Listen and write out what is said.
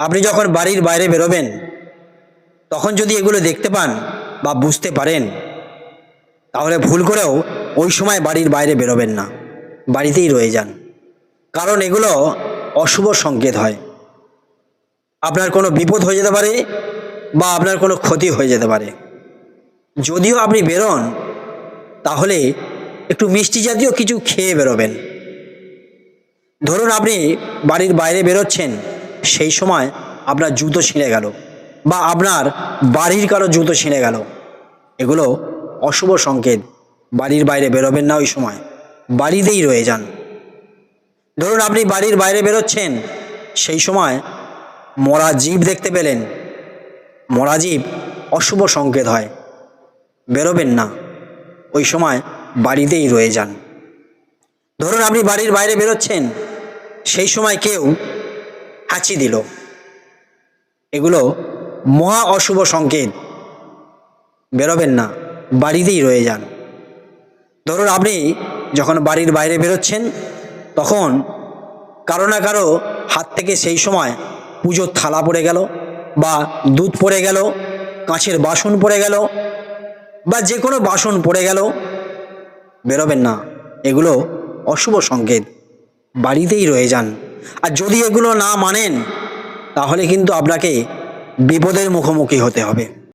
আপনি যখন বাড়ির বাইরে বেরোবেন তখন যদি এগুলো দেখতে পান বা বুঝতে পারেন, তাহলে ভুল করেও ওই সময় বাড়ির বাইরে বেরোবেন না, বাড়িতেই রয়ে যান। কারণ এগুলো অশুভ সংকেত হয়। আপনার কোনো বিপদ হয়ে যেতে পারে বা আপনার কোনো ক্ষতি হয়ে যেতে পারে। যদিও আপনি বেরোন, তাহলে একটু মিষ্টি জাতীয় কিছু খেয়ে বেরোবেন। ধরুন আপনি বাড়ির বাইরে বেরোচ্ছেন, সেই সময় আপনার জুতো ছিঁড়ে গেল বা আপনার বাড়ির কারো জুতো ছিঁড়ে গেল, এগুলো অশুভ সংকেত। বাড়ির বাইরে বেরোবেন না ওই সময়, বাড়িতেই রয়ে যান। ধরুন আপনি বাড়ির বাইরে বেরোচ্ছেন, সেই সময় মরা জীব দেখতে পেলেন, মরা জীব অশুভ সংকেত হয়, বেরোবেন না, ওই সময় বাড়িতেই রয়ে যান। ধরুন আপনি বাড়ির বাইরে বেরোচ্ছেন, সেই সময় কেউ হাঁচি দিল, এগুলো মহা অশুভ সংকেত, বেরোবেন না, বাড়িতেই রয়ে যান। ধরুন আপনি যখন বাড়ির বাইরে বেরোচ্ছেন, তখন কারো না কারো হাত থেকে সেই সময় পুজোর থালা পড়ে গেল বা দুধ পড়ে গেল, কাঁচের বাসন পড়ে গেল বা যে কোনো বাসন পড়ে গেল, বেরোবেন না, এগুলো অশুভ সংকেত, বাড়িতেই রয়ে যান। আর যদি এগুলো না মানেন, তাহলে কিন্তু আপনাকে বিপদের মুখোমুখি হতে হবে।